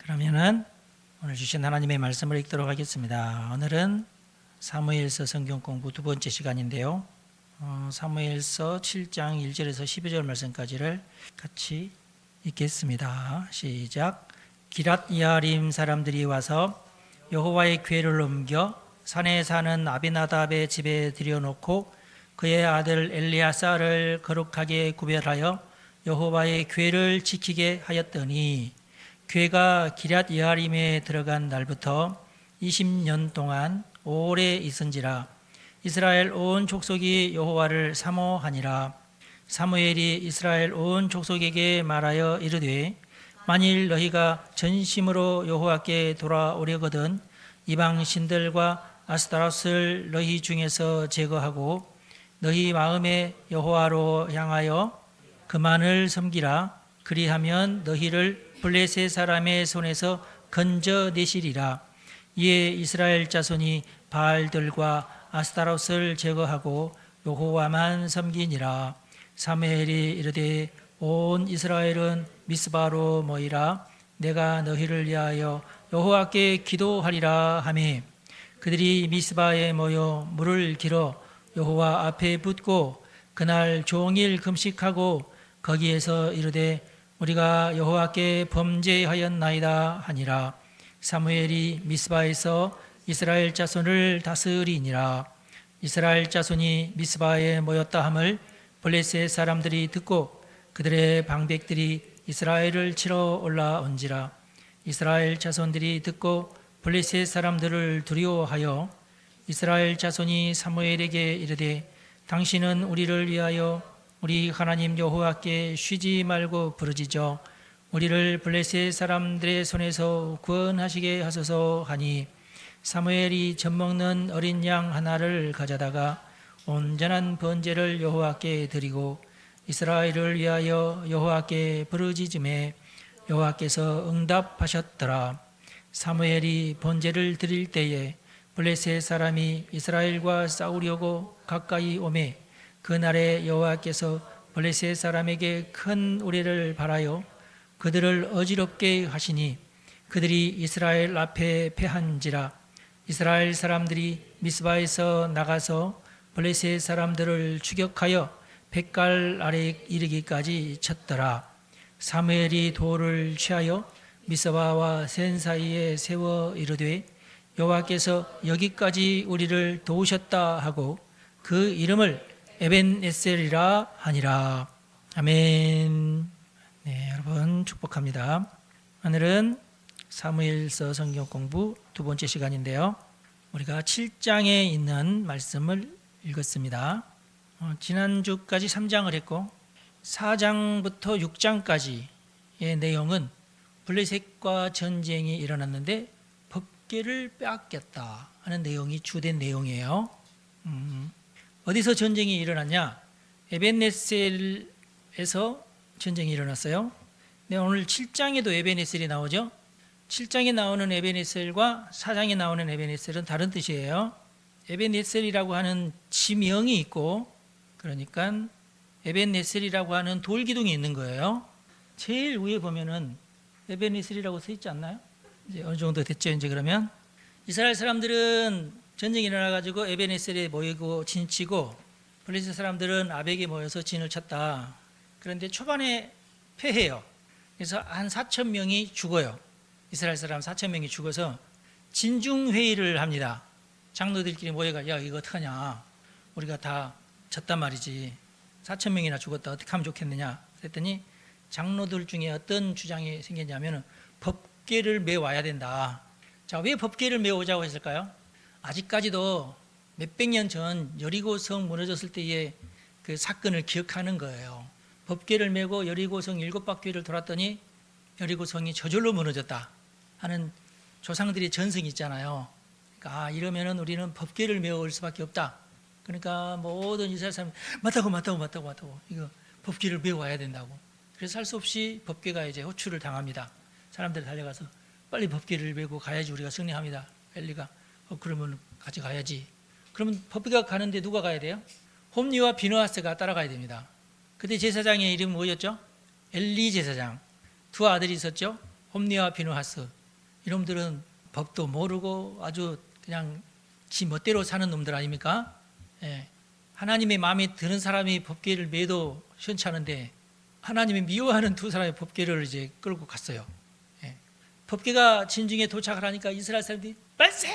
그러면은 오늘 주신 하나님의 말씀을 읽도록 하겠습니다. 오늘은 사무엘서 성경 공부 두 번째 시간인데요. 사무엘서 7장 1절에서 12절 말씀까지를 같이 읽겠습니다. 시작. 기랏 여아림 사람들이 와서 여호와의 궤를 옮겨 산에 사는 아비나답의 집에 들여놓고 그의 아들 엘리야사를 거룩하게 구별하여 여호와의 궤를 지키게 하였더니 궤가 기랏 여아림에 들어간 날부터 20년 동안 오래 있은지라. 이스라엘 온 족속이 여호와를 사모하니라. 사무엘이 이스라엘 온 족속에게 말하여 이르되 만일 너희가 전심으로 여호와께 돌아오려거든 이방 신들과 아스타롯을 너희 중에서 제거하고 너희 마음에 여호와로 향하여 그만을 섬기라. 그리하면 너희를 블레셋 사람의 손에서 건져내시리라. 이에 이스라엘 자손이 바알들과 아스타롯을 제거하고 여호와만 섬기니라. 사무엘이 이르되 온 이스라엘은 미스바로 모이라. 내가 너희를 위하여 여호와께 기도하리라 하매 그들이 미스바에 모여 물을 길어 여호와 앞에 붓고 그날 종일 금식하고 거기에서 이르되 우리가 여호와께 범죄하였나이다 하니라. 사무엘이 미스바에서 이스라엘 자손을 다스리니라. 이스라엘 자손이 미스바에 모였다 함을 블레셋 사람들이 듣고 그들의 방백들이 이스라엘을 치러 올라온지라. 이스라엘 자손들이 듣고 블레셋 사람들을 두려워하여 이스라엘 자손이 사무엘에게 이르되 당신은 우리를 위하여 우리 하나님 여호와께 쉬지 말고 부르짖어 우리를 블레셋 사람들의 손에서 구원하시게 하소서 하니 사무엘이 젖먹는 어린 양 하나를 가져다가 온전한 번제를 여호와께 드리고 이스라엘을 위하여 여호와께 부르짖음에 여호와께서 응답하셨더라. 사무엘이 번제를 드릴 때에 블레셋 사람이 이스라엘과 싸우려고 가까이 오매 그날에 여호와께서 블레셋 사람에게 큰 우레를 발하여 그들을 어지럽게 하시니 그들이 이스라엘 앞에 패한지라. 이스라엘 사람들이 미스바에서 나가서 블레셋 사람들을 추격하여 벳갈 아래 이르기까지 쳤더라. 사무엘이 돌을 취하여 미스바와 센 사이에 세워 이르되 여호와께서 여기까지 우리를 도우셨다 하고 그 이름을 에벤에셀이라 하니라. 아멘. 네, 여러분 축복합니다. 오늘은 사무엘서 성경 공부 두 번째 시간인데요. 우리가 7장에 있는 말씀을 읽었습니다. 지난주까지 3장을 했고 4장부터 6장까지의 내용은 블레셋과 전쟁이 일어났는데 법궤를 빼앗겼다 하는 내용이 주된 내용이에요. 어디서 전쟁이 일어났냐? 에벤에셀에서 전쟁이 일어났어요. 네, 오늘 7장에도 에벤에셀이 나오죠. 7장에 나오는 에벤에셀과 4장에 나오는 에벤에셀은 다른 뜻이에요. 에벤에셀이라고 하는 지명이 있고 그러니까 에벤에셀이라고 하는 돌기둥이 있는 거예요. 제일 위에 보면은 에벤에셀이라고 써 있지 않나요? 이제 어느 정도 됐죠. 이제 그러면 이스라엘 사람들은 전쟁이 일어나가지고 에벤에셀에 모이고 진치고 블레셋 사람들은 아벡에 모여서 진을 쳤다. 그런데 초반에 패해요. 그래서 한 4천 명이 죽어요. 이스라엘 사람 4천 명이 죽어서 진중회의를 합니다. 장로들끼리 모여가 야 이거 어떡하냐. 우리가 다 졌단 말이지. 4천 명이나 죽었다. 어떻게 하면 좋겠느냐. 그랬더니 장로들 중에 어떤 주장이 생겼냐면 법궤를 메와야 된다. 자, 왜 법궤를 메우자고 했을까요? 아직까지도 몇백 년 전 여리고성 무너졌을 때의 그 사건을 기억하는 거예요. 법궤를 메고 여리고성 7바퀴를 돌았더니 여리고성이 저절로 무너졌다 하는 조상들의 전승이 있잖아요. 그러니까 이러면은 우리는 법궤를 메울 수밖에 없다. 그러니까 모든 이스라엘 사람 맞다고 이거 법궤를 메워야 된다고. 그래서 할 수 없이 법궤가 이제 호출을 당합니다. 사람들 달려가서 빨리 법궤를 메고 가야지 우리가 승리합니다. 엘리가 그러면 같이 가야지. 그러면 법궤가 가는데 누가 가야 돼요? 홈리와 비느하스가 따라가야 됩니다. 그때 제사장의 이름이 뭐였죠? 엘리 제사장. 두 아들이 있었죠. 홈리와 비느하스. 이놈들은 법도 모르고 아주 그냥 지 멋대로 사는 놈들 아닙니까? 예. 하나님의 마음에 드는 사람이 법궤를 매도 시원찮은데 하나님이 미워하는 두 사람의 법궤를 이제 끌고 갔어요. 예. 법궤가 진중에 도착을 하니까 이스라엘 사람들이 만세!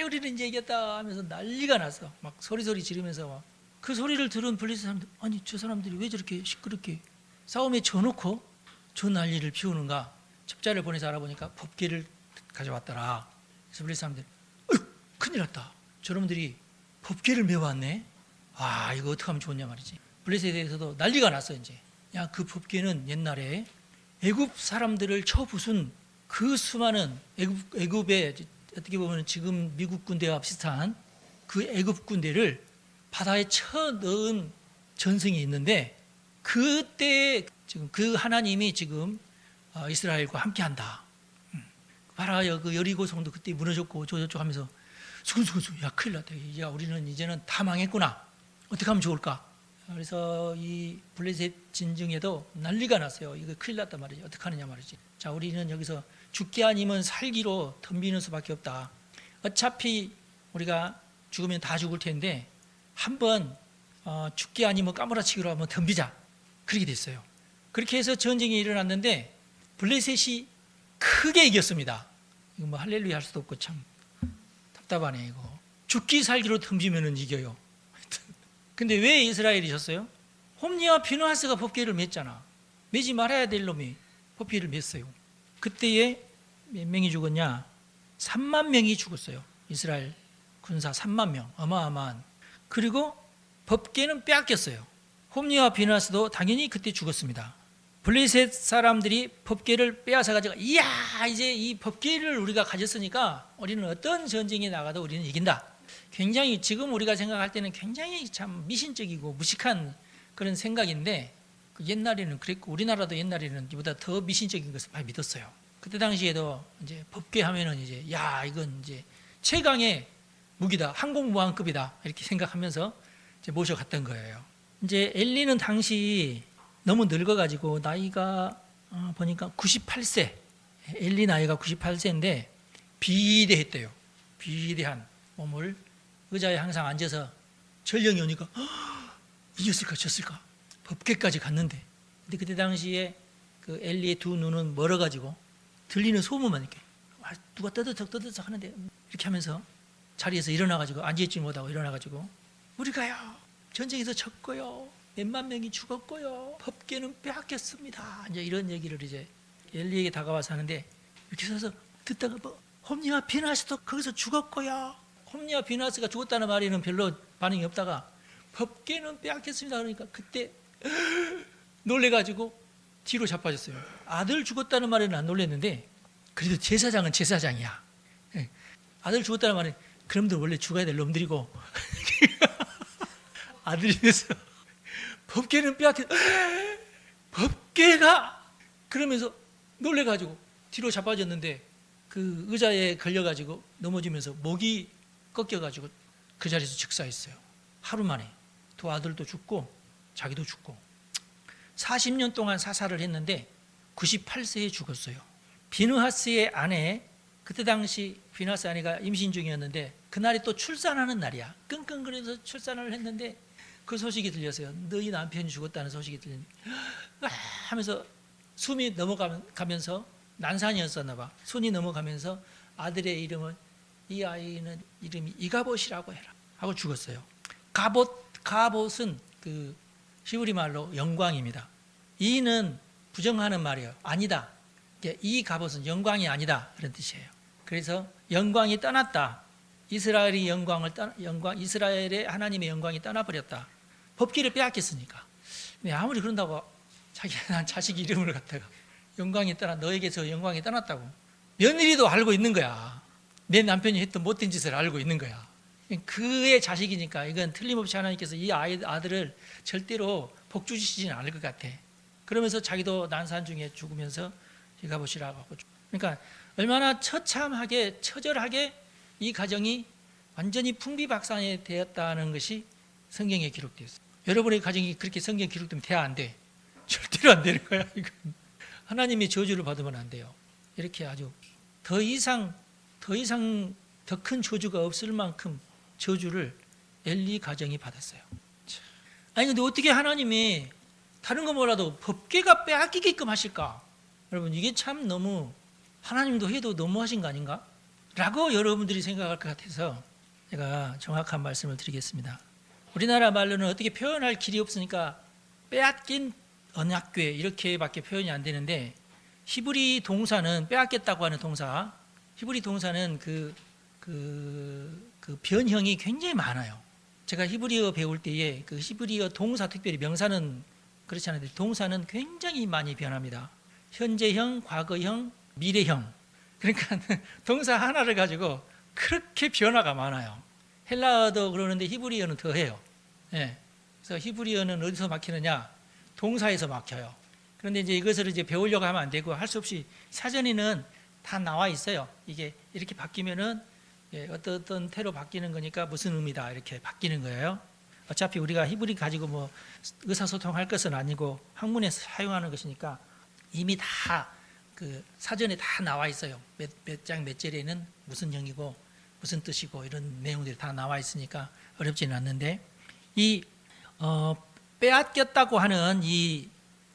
우리는 이제 이겼다 하면서 난리가 났어. 막 소리 지르면서 막. 그 소리를 들은 블레셋 사람들, 아니 저 사람들이 왜 저렇게 시끄럽게 싸움에 져놓고 저 난리를 피우는가? 첩자를 보내서 알아보니까 법궤를 가져왔더라. 그래서 블레셋 사람들, 큰일 났다. 저놈들이 법궤를 메워왔네. 아, 이거 어떻게 하면 좋냐 말이지. 블레셋에 대해서도 난리가 났어 이제. 야, 그 법궤는 옛날에 애굽 사람들을 쳐부순 그 수많은 애굽의 어떻게 보면 지금 미국 군대와 비슷한 그 애굽 군대를 바다에 쳐 넣은 전승이 있는데 그때 지금 그 하나님이 지금 이스라엘과 함께한다. 봐라, 그 여리고 성도 그때 무너졌고 저쪽 하면서 수근수근, 야 큰일 났다. 야, 우리는 이제는 다 망했구나. 어떻게 하면 좋을까? 그래서 이 블레셋 진중에도 난리가 났어요. 이거 큰일 났단 말이지. 어떻게 하느냐 말이지. 자, 우리는 여기서 죽기 아니면 살기로 덤비는 수밖에 없다. 어차피 우리가 죽으면 다 죽을 텐데 한번 죽기 아니면 까무라치기로 한번 덤비자. 그렇게 됐어요. 그렇게 해서 전쟁이 일어났는데 블레셋이 크게 이겼습니다. 이거 뭐 할렐루야 할 수도 없고 참 답답하네 이거. 죽기 살기로 덤비면은 이겨요. 근데 왜 이스라엘이 졌어요? 홈리와 비느하스가 법궤를 맸잖아. 매지 말아야 될 놈이 법궤를 맸어요. 그때에 몇 명이 죽었냐? 3만 명이 죽었어요. 이스라엘 군사 3만 명. 어마어마한. 그리고 법궤는 빼앗겼어요. 홈리와 비느하스도 당연히 그때 죽었습니다. 블레셋 사람들이 법궤를 빼앗아 가지고 이야, 이제 이 법궤를 우리가 가졌으니까 우리는 어떤 전쟁에 나가도 우리는 이긴다. 굉장히 지금 우리가 생각할 때는 굉장히 참 미신적이고 무식한 그런 생각인데 옛날에는 그랬고 우리나라도 옛날에는 이보다 더 미신적인 것을 많이 믿었어요. 그때 당시에도 이제 법궤 하면은 이제 야, 이건 이제 최강의 무기다, 항공모함급이다 이렇게 생각하면서 이제 모셔갔던 거예요. 이제 엘리는 당시 너무 늙어가지고 나이가 보니까 98세. 엘리 나이가 98세인데 비대했대요. 비대한 몸을 의자에 항상 앉아서 전령이 오니까 이겼을까 졌을까 법궤까지 갔는데 근데 그때 당시에 그 엘리의 두 눈은 멀어가지고 들리는 소문만 이렇게 누가 떠드적 하는데 이렇게 하면서 자리에서 일어나가지고 앉아있지 못하고 일어나가지고 우리가요 전쟁에서 졌고요 몇만 명이 죽었고요 법궤는 빼앗겼습니다. 이제 이런 얘기를 이제 엘리에게 다가와서 하는데 이렇게 서서 듣다가 뭐 홈리와 비느하스도 거기서 죽었고요. 홈리와 비느하스가 죽었다는 말에는 별로 반응이 없다가 법궤는 빼앗겼습니다. 그러니까 그때 놀래가지고 뒤로 자빠졌어요. 아들 죽었다는 말에는 안 놀랐는데 그래도 제사장은 제사장이야. 아들 죽었다는 말에 그놈들 원래 죽어야 될 놈들이고 아들이 돼서 법궤는 빼앗겼 법궤가 그러면서 놀래가지고 뒤로 자빠졌는데 그 의자에 걸려가지고 넘어지면서 목이 꺾여가지고 그 자리에서 즉사했어요. 하루 만에 두 아들도 죽고 자기도 죽고 40년 동안 사살을 했는데 98세에 죽었어요. 비느하스의 아내, 그때 당시 비느하스 아내가 임신 중이었는데 그날이 또 출산하는 날이야. 끙끙거리면서 출산을 했는데 그 소식이 들렸어요. 너희 남편이 죽었다는 소식이 들리니 하면서 숨이 넘어가면서 난산이었었나 봐. 손이 넘어가면서 아들의 이름은 이 아이는 이름이 이가봇이라고 해라 하고 죽었어요. 가봇은 그 히브리 말로 영광입니다. 이는 부정하는 말이에요. 아니다. 이 가봇은 영광이 아니다 그런 뜻이에요. 그래서 영광이 떠났다. 이스라엘의 이스라엘의 하나님의 영광이 떠나버렸다. 법궤를 빼앗겼으니까. 근데 아무리 그런다고 자기가 자식 이름을 갖다가 영광이 떠나 너에게서 영광이 떠났다고 며느리도 알고 있는 거야. 내 남편이 했던 못된 짓을 알고 있는 거야. 그의 자식이니까 이건 틀림없이 하나님께서 이 아들을 절대로 복 주시지는 않을 것 같아. 그러면서 자기도 난산 중에 죽으면서 이가봇이라고 하고. 그러니까 얼마나 처참하게 처절하게 이 가정이 완전히 풍비박산이 되었다는 것이 성경에 기록되어 있어요. 여러분의 가정이 그렇게 성경에 기록되면 돼야 안 돼. 절대로 안 되는 거야. 이건 하나님의 저주를 받으면 안 돼요. 이렇게 아주 더 이상 더 큰 저주가 없을 만큼 저주를 엘리 가정이 받았어요. 아니 근데 어떻게 하나님이 다른 거 몰라도 법궤가 빼앗기게끔 하실까? 여러분 이게 참 너무 하나님도 해도 너무하신 거 아닌가? 라고 여러분들이 생각할 것 같아서 제가 정확한 말씀을 드리겠습니다. 우리나라 말로는 어떻게 표현할 길이 없으니까 빼앗긴 언약궤 이렇게밖에 표현이 안 되는데, 히브리 동사는 빼앗겼다고 하는 동사, 히브리 동사는 그 변형이 굉장히 많아요. 제가 히브리어 배울 때에 그 히브리어 동사, 특별히 명사는 그렇지 않은데 동사는 굉장히 많이 변합니다. 현재형, 과거형, 미래형. 그러니까 동사 하나를 가지고 그렇게 변화가 많아요. 헬라어도 그러는데 히브리어는 더해요. 예. 그래서 히브리어는 어디서 막히느냐? 동사에서 막혀요. 그런데 이제 이것을 이제 배우려고 하면 안 되고, 할 수 없이 사전에는 다 나와 있어요. 이게 이렇게 바뀌면은 어떤 태로 바뀌는 거니까 무슨 의미다 이렇게 바뀌는 거예요. 어차피 우리가 히브리 가지고 뭐 의사소통할 것은 아니고 학문에서 사용하는 것이니까 이미 다 그 사전에 다 나와 있어요. 몇 장 몇 절에는 무슨 형이고 무슨 뜻이고 이런 내용들이 다 나와 있으니까 어렵지는 않는데, 이 빼앗겼다고 하는 이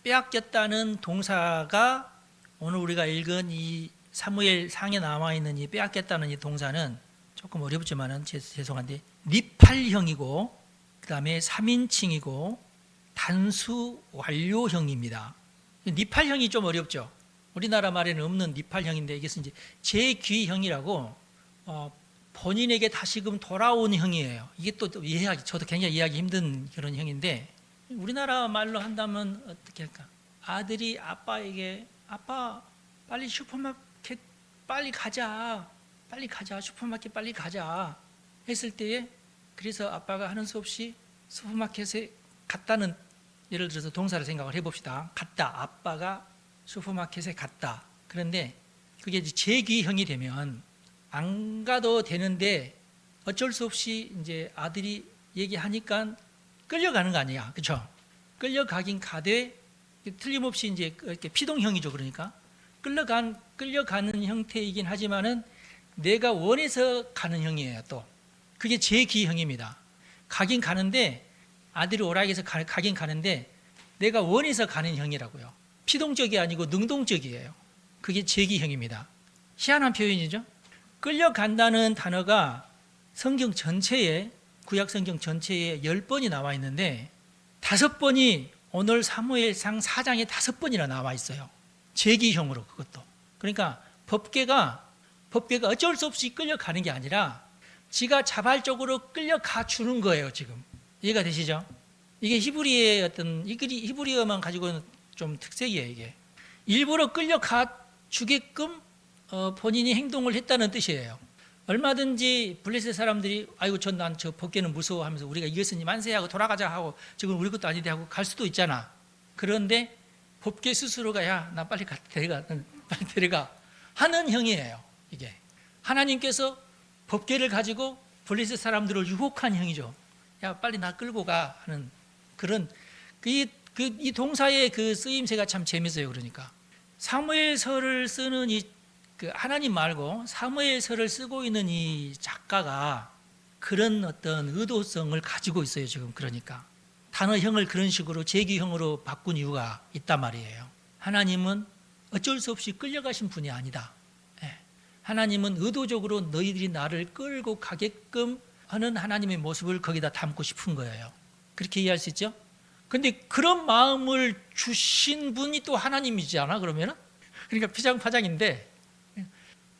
빼앗겼다는 동사가 오늘 우리가 읽은 이 사무엘 상에 나와 있는 이 빼앗겼다는 이 동사는 조금 어렵지만은 죄송한데 니팔형이고 그다음에 3인칭이고 단수 완료형입니다. 니팔형이 좀 어렵죠. 우리나라 말에는 없는 니팔형인데 이것은 이제 재귀형이라고 본인에게 다시금 돌아온 형이에요. 이게 또 이해하기, 저도 굉장히 이해하기 힘든 그런 형인데, 우리나라 말로 한다면 어떻게 할까? 아들이 아빠에게 아빠 빨리 슈퍼마켓 빨리 가자, 슈퍼마켓 빨리 가자 했을 때에, 그래서 아빠가 하는 수 없이 슈퍼마켓에 갔다는, 예를 들어서 동사를 생각을 해봅시다. 갔다, 아빠가 슈퍼마켓에 갔다. 그런데 그게 이제 재귀형이 되면 안 가도 되는데 어쩔 수 없이 이제 아들이 얘기하니까 끌려가는 거 아니야, 그렇죠? 끌려가긴 가되 틀림없이 이제 이렇게 피동형이죠. 그러니까 끌려가는 형태이긴 하지만은 내가 원해서 가는 형이에요. 또 그게 재귀형입니다. 가긴 가는데, 아들이 오라 해서 가긴 가는데 내가 원해서 가는 형이라고요. 피동적이 아니고 능동적이에요. 그게 재귀형입니다. 희한한 표현이죠. 끌려간다는 단어가 성경 전체에, 구약 성경 전체에 10번이 나와 있는데 5번이 오늘 사무엘상 4장에 5번이나 나와 있어요. 재귀형으로. 그것도 그러니까 법궤가 어쩔 수 없이 끌려가는 게 아니라 지가 자발적으로 끌려가 주는 거예요. 지금 이해가 되시죠? 이게 히브리의 어떤 히브리어만 가지고는 좀 특색이에요. 이게 일부러 끌려가 주게끔 본인이 행동을 했다는 뜻이에요. 얼마든지 블레셋 사람들이 아이고 난 저 법궤는 무서워하면서 우리가 이겼으니 만세하고 돌아가자 하고 지금 우리 것도 아닌데 하고 갈 수도 있잖아. 그런데 법궤 스스로가 야 나 빨리 데려가 하는 형이에요. 이게 하나님께서 법궤를 가지고 블레셋 사람들을 유혹한 형이죠. 야 빨리 나 끌고 가 하는 그런 이 동사의 그 쓰임새가 참 재밌어요. 그러니까 사무엘서를 쓰는 그 하나님 말고 사무엘서를 쓰고 있는 이 작가가 그런 어떤 의도성을 가지고 있어요. 지금 그러니까 단어형을 그런 식으로 재귀형으로 바꾼 이유가 있단 말이에요. 하나님은 어쩔 수 없이 끌려가신 분이 아니다. 하나님은 의도적으로 너희들이 나를 끌고 가게끔 하는 하나님의 모습을 거기다 담고 싶은 거예요. 그렇게 이해할 수 있죠? 근데 그런 마음을 주신 분이 또 하나님이잖아, 그러면은? 그러니까 피장파장인데,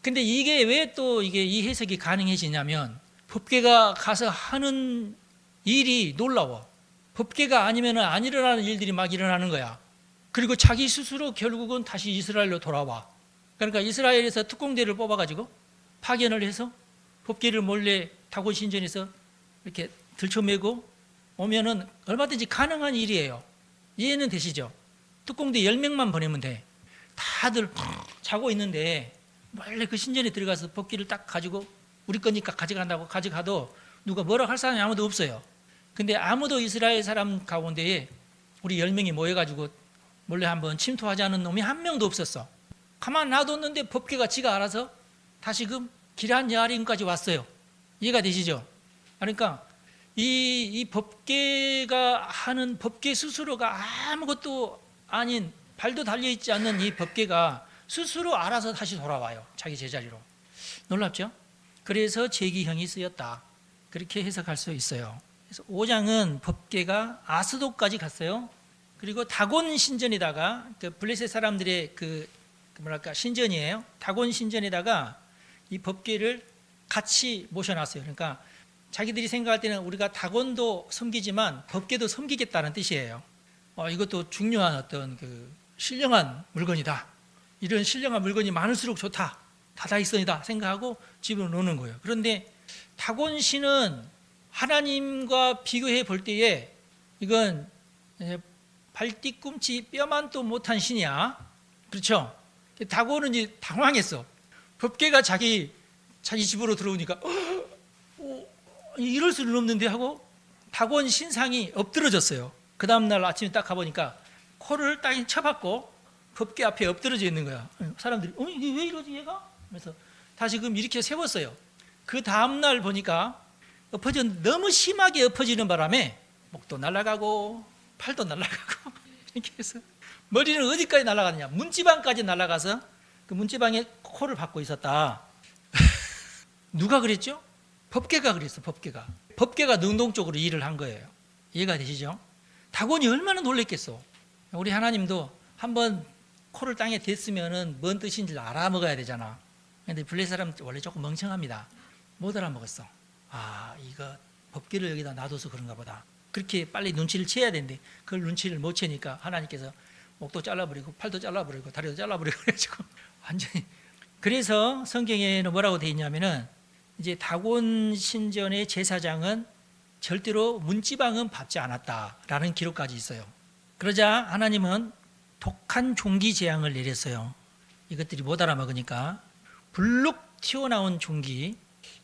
근데 이게 왜 또 이 해석이 가능해지냐면, 법궤가 가서 하는 일이 놀라워. 법궤가 아니면 안 일어나는 일들이 막 일어나는 거야. 그리고 자기 스스로 결국은 다시 이스라엘로 돌아와. 그러니까 이스라엘에서 특공대를 뽑아가지고 파견을 해서 법궤를 몰래 다곤 신전에서 이렇게 들쳐매고 오면은 얼마든지 가능한 일이에요. 이해는 되시죠? 특공대 10명만 보내면 돼. 다들 자고 있는데 원래 그 신전에 들어가서 법궤를 딱 가지고 우리 거니까 가져간다고 가져가도 누가 뭐라 할 사람이 아무도 없어요. 근데 아무도 이스라엘 사람 가운데에 우리 10명이 모여가지고 몰래 한번 침투하자는 놈이 한 명도 없었어. 가만 놔뒀는데 법궤가 지가 알아서 다시금 기럇 여아림까지 왔어요. 이해가 되시죠? 그러니까 이 법궤가 하는 법궤 스스로가 아무것도 아닌, 발도 달려있지 않는 이 법궤가 스스로 알아서 다시 돌아와요. 자기 제자리로. 놀랍죠? 그래서 제기형이 쓰였다. 그렇게 해석할 수 있어요. 그래서 5장은 법궤가 아스돗까지 갔어요. 그리고 다곤 신전에다가 그 블레셋 사람들의 신전이에요. 다곤 신전에다가 이 법궤를 같이 모셔놨어요. 그러니까 자기들이 생각할 때는 우리가 다곤도 섬기지만 법궤도 섬기겠다는 뜻이에요. 이것도 중요한 어떤 신령한 물건이다. 이런 신령한 물건이 많을수록 좋다. 다다익선이다 생각하고 집어넣는 거예요. 그런데 다곤 신은 하나님과 비교해 볼 때에 이건 발 뒤꿈치 뼈만도 못한 신이야. 그렇죠? 다곤은 이제 당황했어. 법궤가 자기 집으로 들어오니까 이럴 수는 없는데 하고 다곤 신상이 엎드러졌어요. 그 다음날 아침에 딱 가보니까 코를 딱 쳐박고 법궤 앞에 엎드러져 있는 거야. 사람들이 이게 왜 이러지 얘가? 그래서 다시금 이렇게 세웠어요. 그 다음날 보니까 너무 심하게 엎어지는 바람에 목도 날아가고 팔도 날아가고 이렇게 해서 머리는 어디까지 날아가느냐, 문지방까지 날아가서 그 문지방에 코를 박고 있었다. 누가 그랬죠? 법궤가 그랬어. 법궤가 능동적으로 일을 한 거예요. 이해가 되시죠? 다곤이 얼마나 놀랬겠어. 우리 하나님도 한번 코를 땅에 댔으면은 뭔 뜻인지 알아먹어야 되잖아. 근데 블레셋 사람 원래 조금 멍청합니다. 못 알아먹었어. 이거 법궤를 여기다 놔둬서 그런가 보다. 그렇게 빨리 눈치를 채야 되는데 그걸 눈치를 못 채니까 하나님께서 목도 잘라버리고 팔도 잘라버리고 다리도 잘라버리고 그래가지고 완전히. 그래서 성경에는 뭐라고 되어 있냐면은 이제 다곤 신전의 제사장은 절대로 문지방은 밟지 않았다라는 기록까지 있어요. 그러자 하나님은 독한 종기 재앙을 내렸어요. 이것들이 못 알아먹으니까 불룩 튀어나온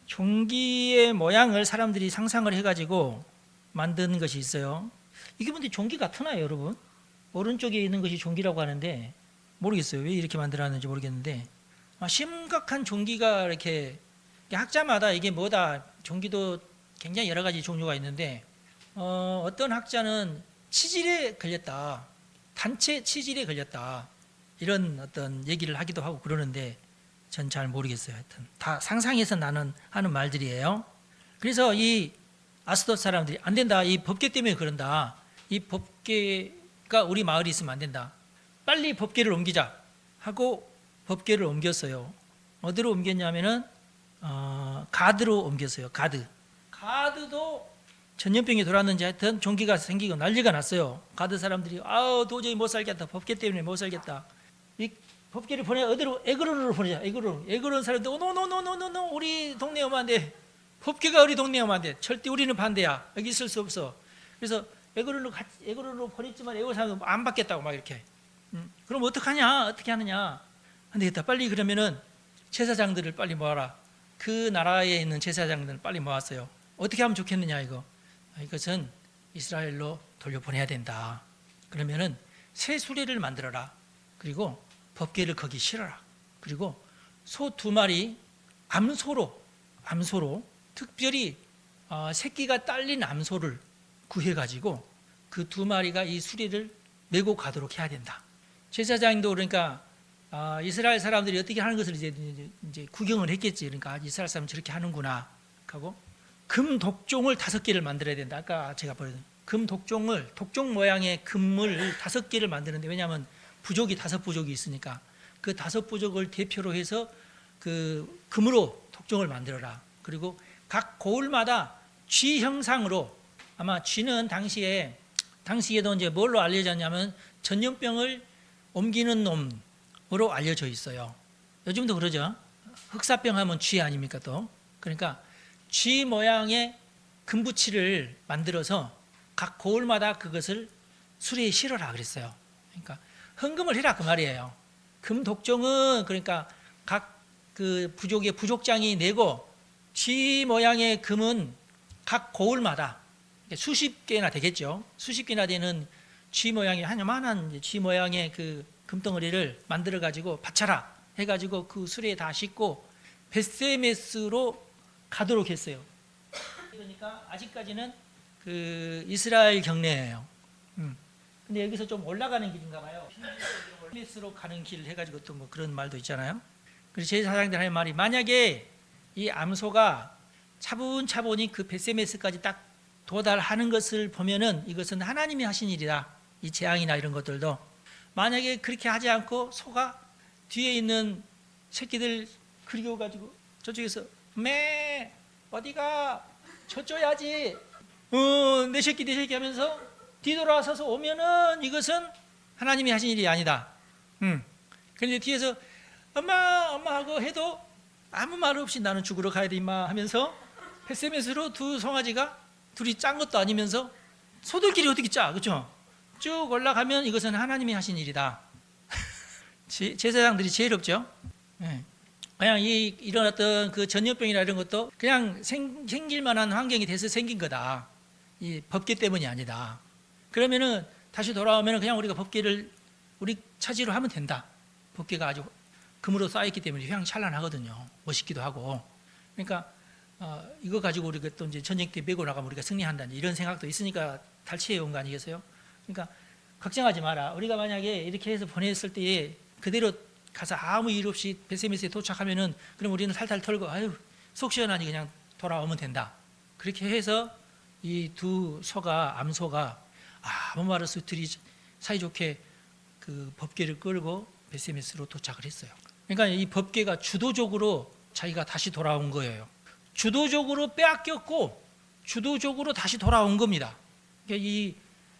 종기의 모양을 사람들이 상상을 해가지고 만든 것이 있어요. 이게 근데 종기 같으나요, 여러분? 오른쪽에 있는 것이 종기라고 하는데 모르겠어요. 왜 이렇게 만들었는지 모르겠는데 심각한 종기가 이렇게 학자마다 이게 뭐다, 종기도 굉장히 여러 가지 종류가 있는데 어떤 학자는 치질에 걸렸다, 단체 치질에 걸렸다, 이런 어떤 얘기를 하기도 하고 그러는데 전 잘 모르겠어요. 하여튼 다 상상해서 하는 말들이에요. 그래서 이 아스돗 사람들이 안 된다, 이 법궤 때문에 그런다, 이 법궤가 우리 마을에 있으면 안 된다, 빨리 법궤를 옮기자 하고 법궤를 옮겼어요. 어디로 옮겼냐면은 가드로 옮겼어요. 가드도 전염병이 돌았는지 하여튼 종기가 생기고 난리가 났어요. 가드 사람들이 도저히 못 살겠다, 법궤 때문에 못 살겠다, 이 법궤를 어디로? 에그론으로 보내자. 에그론 사람들 노노노노노노, 우리 동네에 오면 안 돼. 법궤가 우리 동네에 오면 안 돼. 절대 우리는 반대야. 여기 있을 수 없어. 그래서 에그론으로 보냈지만 에그론 사람들 안 받겠다고 막 이렇게. 그럼 어떡하냐? 어떻게 하느냐? 안 되겠다. 빨리 그러면은 제사장들을 빨리 모아라. 그 나라에 있는 제사장들을 빨리 모았어요. 어떻게 하면 좋겠느냐 이거. 이것은 이스라엘로 돌려보내야 된다. 그러면은 새 수레를 만들어라. 그리고 법궤를 거기 실어라. 그리고 소 2마리 암소로 특별히 새끼가 딸린 암소를 구해가지고 그 2마리가 이 수레를 메고 가도록 해야 된다. 제사장도 그러니까 이스라엘 사람들이 어떻게 하는 것을 이제 구경을 했겠지. 그러니까 이스라엘 사람 저렇게 하는구나 하고 금 독종을 5개를 만들어야 된다. 아까 제가 보여드린 금 독종 모양의 금을 5개를 만드는데, 왜냐하면 부족이 5부족이 있으니까 그 5부족을 대표로 해서 그 금으로 독종을 만들어라. 그리고 각 고을마다 쥐 형상으로, 아마 쥐는 당시에도 이제 뭘로 알려졌냐면 전염병을 옮기는 놈으로 알려져 있어요. 요즘도 그러죠. 흑사병 하면 쥐 아닙니까 또. 그러니까 쥐 모양의 금부치를 만들어서 각 고을마다 그것을 수레에 실어라 그랬어요. 그러니까 헌금을 해라 그 말이에요. 금 독종은 그러니까 각 그 부족의 부족장이 내고, 쥐 모양의 금은 각 고을마다 수십 개나 되겠죠. 수십 개나 되는 쥐 모양의 한요만한 쥐 모양의 그 금덩어리를 만들어 가지고 바쳐라 해가지고 그 수레에 다 싣고 벳세메스로 가도록 했어요. 그러니까 아직까지는 그 이스라엘 경내예요. 근데 여기서 좀 올라가는 길인가 봐요. 벳세메스로 가는 길 해가지고 또 뭐 그런 말도 있잖아요. 그래서 제사장들 하는 말이, 만약에 이 암소가 차분차분히 그 벳세메스까지 딱 도달하는 것을 보면은 이것은 하나님이 하신 일이다. 이 재앙이나 이런 것들도. 만약에 그렇게 하지 않고 소가 뒤에 있는 새끼들 그리워가지고 저쪽에서 매 어디가 젖줘야지 내 새끼 하면서 뒤돌아서서 오면은 이것은 하나님이 하신 일이 아니다. 그런데 뒤에서 엄마 하고 해도 아무 말 없이 나는 죽으러 가야 돼 임마 하면서 벳세메스로 두 송아지가 둘이 짠 것도 아니면서 소들끼리 어떻게 짜, 그렇죠? 쭉 올라가면 이것은 하나님이 하신 일이다. 제사장들이 제일 없죠. 그냥 일어났던 그 전염병이나 이런 것도 그냥 생길 만한 환경이 돼서 생긴 거다. 이 법계 때문이 아니다. 그러면은 다시 돌아오면은 그냥 우리가 법계를 우리 차지로 하면 된다. 법계가 아주 금으로 쌓였기 때문에 휘황찬란하거든요. 멋있기도 하고. 그러니까 이거 가지고 우리가 또 이제 전쟁 때 메고 나가면 우리가 승리한다는 이런 생각도 있으니까 탈취해 온 거 아니겠어요? 그러니까 걱정하지 마라. 우리가 만약에 이렇게 해서 보냈을 때에 그대로 가서 아무 일 없이 벳세메스에 도착하면은 그럼 우리는 탈탈 털고 아유 속 시원하니 그냥 돌아오면 된다. 그렇게 해서 이 두 소가 암소가 아무 말 없이 둘이 사이좋게 그 법궤를 끌고 벳세메스로 도착을 했어요. 그러니까 이 법궤가 주도적으로 자기가 다시 돌아온 거예요. 주도적으로 빼앗겼고 주도적으로 다시 돌아온 겁니다. 그러니까 이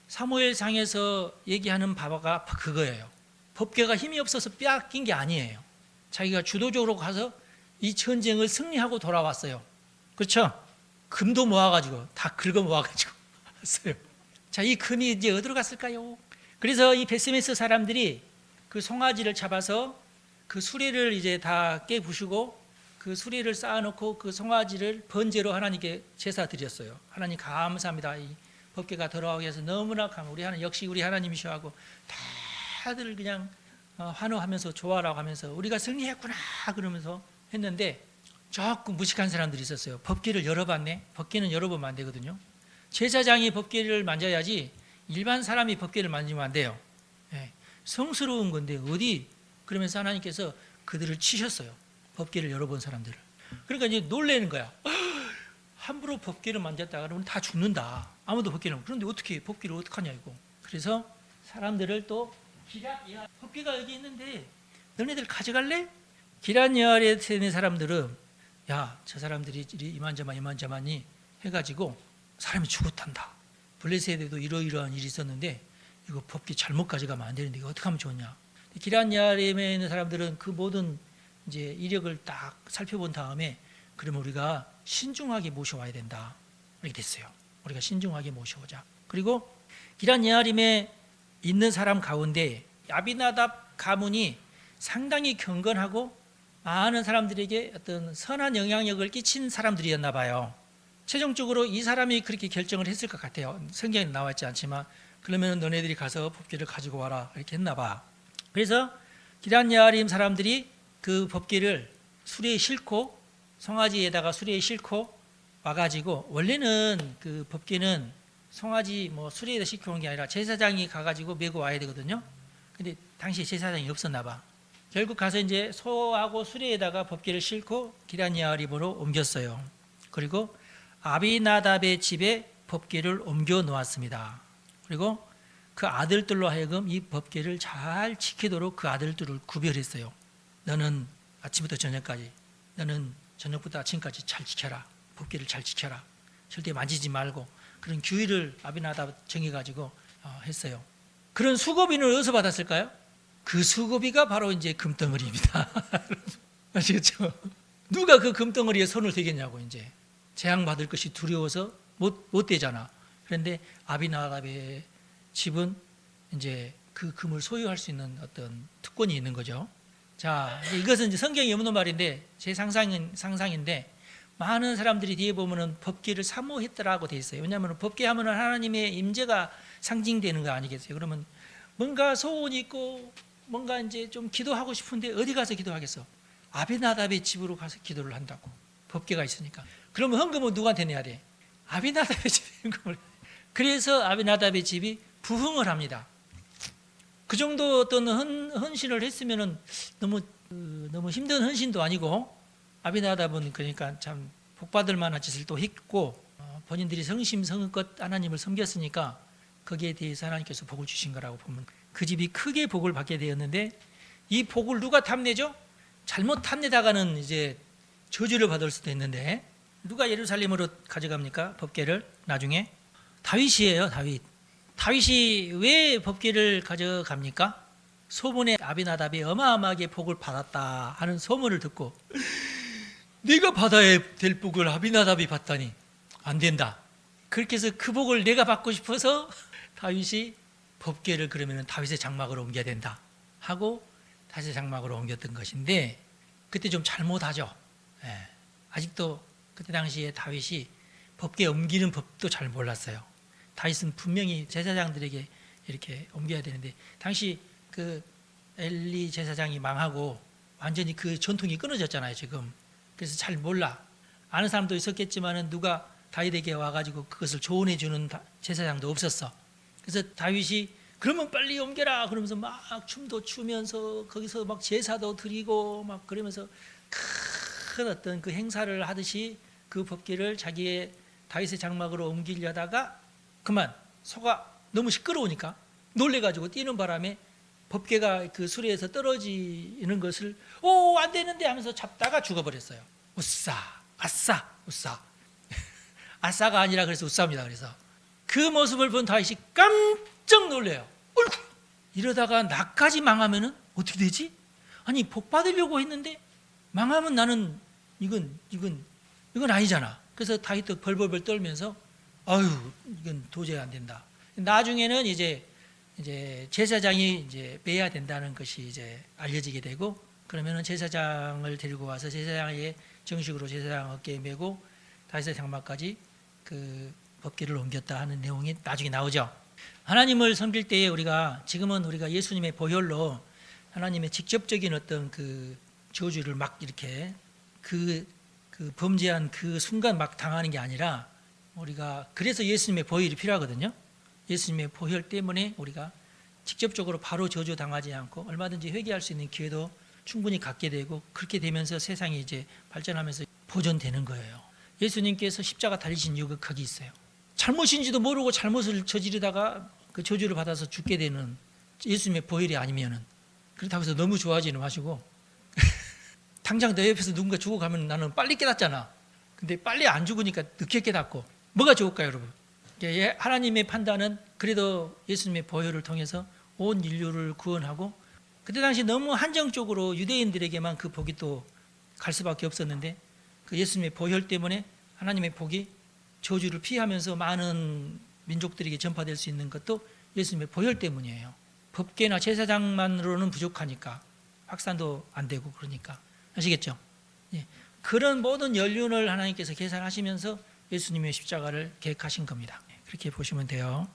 사무엘상에서 얘기하는 바가 그거예요. 법궤가 힘이 없어서 빼앗긴 게 아니에요. 자기가 주도적으로 가서 이 전쟁을 승리하고 돌아왔어요. 그렇죠? 금도 모아가지고 다 긁어 모아가지고 왔어요. 자, 이 금이 이제 어디로 갔을까요? 그래서 이 벳세메스 사람들이 그 송아지를 잡아서 그 수레를 이제 다 깨부수고 그 수레를 쌓아놓고 그 송아지를 번제로 하나님께 제사 드렸어요. 하나님 감사합니다. 이 법궤가 돌아오게 해서 너무나 우리 하나님 역시 우리 하나님이셔 하고 다들 그냥 환호하면서 좋아라고 하면서 우리가 승리했구나 그러면서 했는데 조금 무식한 사람들이 있었어요. 법궤를 열어봤네. 법궤는 열어보면 안 되거든요. 제사장이 법궤를 만져야지 일반 사람이 법궤를 만지면 안 돼요. 성스러운 건데 어디 그러면서 하나님께서 그들을 치셨어요. 법궤를 열어본 사람들을. 그러니까 이제 놀래는 거야. 함부로 법궤를 만졌다 그러면 다 죽는다. 아무도 법궤를. 그런데 어떻게 법궤를 어떡하냐 이거. 그래서 사람들을 또 법궤가 여기 있는데 너네들 가져갈래? 기란 여아래 있는 사람들은 야, 저 사람들이 이만저만이 해가지고 사람이 죽었단다. 블레셋에도 이러이러한 일이 있었는데 이거 법궤 잘못 가져가면 안 되는데 이거 어떻게 하면 좋냐. 기란 여아림에 있는 사람들은 그 모든 이제 이력을 딱 살펴본 다음에 그러면 우리가 신중하게 모셔와야 된다. 이렇게 됐어요. 우리가 신중하게 모셔오자. 그리고 기란 여아림에 있는 사람 가운데 아비나답 가문이 상당히 경건하고 많은 사람들에게 어떤 선한 영향력을 끼친 사람들이었나 봐요. 최종적으로 이 사람이 그렇게 결정을 했을 것 같아요. 성경에 나와 있지 않지만 그러면 너네들이 가서 법궤를 가지고 와라 이렇게 했나 봐. 그래서 기란 여아림 사람들이 그 법궤를 수레에 싣고 송아지에다가 수레에 싣고 와가지고 원래는 그 법궤는 송아지 뭐 수레에다 싣고 온 게 아니라 제사장이 가가지고 메고 와야 되거든요. 근데 당시에 제사장이 없었나 봐. 결국 가서 이제 소하고 수레에다가 법궤를 싣고 기란 여아림으로 옮겼어요. 그리고 아비나답의 집에 법궤를 옮겨 놓았습니다. 그리고 그 아들들로 하여금 이 법궤를 잘 지키도록 그 아들들을 구별했어요. 너는 아침부터 저녁까지, 너는 저녁부터 아침까지 잘 지켜라. 법궤를 잘 지켜라. 절대 만지지 말고 그런 규율을 아비나답 정해가지고 했어요. 그런 수고비는 어디서 받았을까요? 그 수고비가 바로 이제 금덩어리입니다. 아시겠죠? 누가 그 금덩어리에 손을 대겠냐고 이제 재앙받을 것이 두려워서 못 대잖아. 그런데 아비나답의 집은 이제 그 금을 소유할 수 있는 어떤 특권이 있는 거죠. 자, 이것은 이제 성경이 없는 말인데 제 상상인데 많은 사람들이 뒤에 보면은 법궤를 사모했더라고 돼 있어요. 왜냐하면 법궤 하면은 하나님의 임재가 상징되는 거 아니겠어요? 그러면 뭔가 소원이 있고 뭔가 이제 좀 기도하고 싶은데 어디 가서 기도하겠어? 아비나답의 집으로 가서 기도를 한다고. 법궤가 있으니까. 그러면 헌금은 누구한테 내야 돼? 아비나답의 집에 헌금을. 그래서 아비나답의 집이 부흥을 합니다. 그 정도 어떤 헌신을 했으면은 너무 힘든 헌신도 아니고, 아비나답은 그러니까 참 복받을 만한 짓을 또 했고, 본인들이 성심성의껏 하나님을 섬겼으니까 거기에 대해서 하나님께서 복을 주신 거라고 보면, 그 집이 크게 복을 받게 되었는데, 이 복을 누가 탐내죠? 잘못 탐내다가는 이제 저주를 받을 수도 있는데, 누가 예루살렘으로 가져갑니까? 법궤를 나중에 다윗이에요. 다윗이 왜 법궤를 가져갑니까? 소문에 아비나답이 어마어마하게 복을 받았다 하는 소문을 듣고, 내가 받아야 될 복을 아비나답이 받다니 안 된다. 그렇게 해서 그 복을 내가 받고 싶어서 다윗이 법궤를 그러면 다윗의 장막으로 옮겨야 된다 하고 다윗의 장막으로 옮겼던 것인데, 그때 좀 잘못하죠. 아직도 그때 당시에 다윗이 법궤 옮기는 법도 잘 몰랐어요. 다윗은 분명히 제사장들에게 이렇게 옮겨야 되는데, 당시 그 엘리 제사장이 망하고 완전히 그 전통이 끊어졌잖아요 지금. 그래서 잘 몰라. 아는 사람도 있었겠지만은 누가 다윗에게 와가지고 그것을 조언해 주는 제사장도 없었어. 그래서 다윗이 그러면 빨리 옮겨라 그러면서 막 춤도 추면서 거기서 막 제사도 드리고 막 그러면서 큰 어떤 그 행사를 하듯이 그 법궤를 자기의 다윗의 장막으로 옮기려다가 그만 소가 너무 시끄러우니까 놀래가지고 뛰는 바람에 법궤가 그 수레에서 떨어지는 것을 안 되는데 하면서 잡다가 죽어버렸어요. 우싸 아싸 우싸 아싸가 아니라 그래서 우싸입니다. 그래서 그 모습을 본 다윗이 깜짝 놀래요. 어이구, 이러다가 나까지 망하면은 어떻게 되지? 아니 복 받으려고 했는데 망하면 나는 이건 아니잖아. 그래서 다윗도 벌벌벌 떨면서 아유 이건 도저히 안 된다. 나중에는 이제 제사장이 이제 빼야 된다는 것이 이제 알려지게 되고, 그러면은 제사장을 데리고 와서 제사장에게 정식으로 제사장 어깨에 메고 다윗의 장막까지 그 법궤를 옮겼다 하는 내용이 나중에 나오죠. 하나님을 섬길 때에 지금은 우리가 예수님의 보혈로 하나님의 직접적인 어떤 그 저주를 막 이렇게 그 범죄한 그 순간 막 당하는 게 아니라, 우리가 그래서 예수님의 보혈이 필요하거든요. 예수님의 보혈 때문에 우리가 직접적으로 바로 저주 당하지 않고 얼마든지 회개할 수 있는 기회도 충분히 갖게 되고, 그렇게 되면서 세상이 이제 발전하면서 보존되는 거예요. 예수님께서 십자가 달리신 이유가 거기 있어요. 잘못인지도 모르고 잘못을 저지르다가 그 저주를 받아서 죽게 되는 예수님의 보혈이 아니면은, 그렇다고 해서 너무 좋아하지는 마시고 당장 내 옆에서 누군가 죽어가면 나는 빨리 깨닫잖아. 근데 빨리 안 죽으니까 늦게 깨닫고 뭐가 좋을까요, 여러분? 하나님의 판단은 그래도 예수님의 보혈을 통해서 온 인류를 구원하고, 그때 당시 너무 한정적으로 유대인들에게만 그 복이 또 갈 수밖에 없었는데, 그 예수님의 보혈 때문에 하나님의 복이 저주를 피하면서 많은 민족들에게 전파될 수 있는 것도 예수님의 보혈 때문이에요. 법궤나 제사장만으로는 부족하니까, 확산도 안 되고 그러니까. 아시겠죠? 그런 모든 연륜을 하나님께서 계산하시면서 예수님의 십자가를 계획하신 겁니다. 그렇게 보시면 돼요.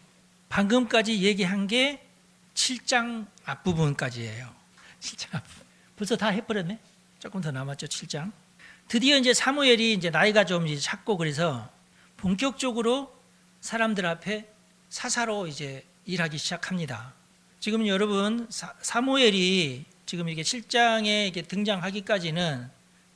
방금까지 얘기한 게 7장 앞부분까지예요. 7장 앞부분. 벌써 다 해버렸네. 조금 더 남았죠. 7장. 드디어 이제 사무엘이 이제 나이가 좀 이제 찼고 그래서 본격적으로 사람들 앞에 사사로 이제 일하기 시작합니다. 지금 여러분 사무엘이 지금 이게 7장에 이게 등장하기까지는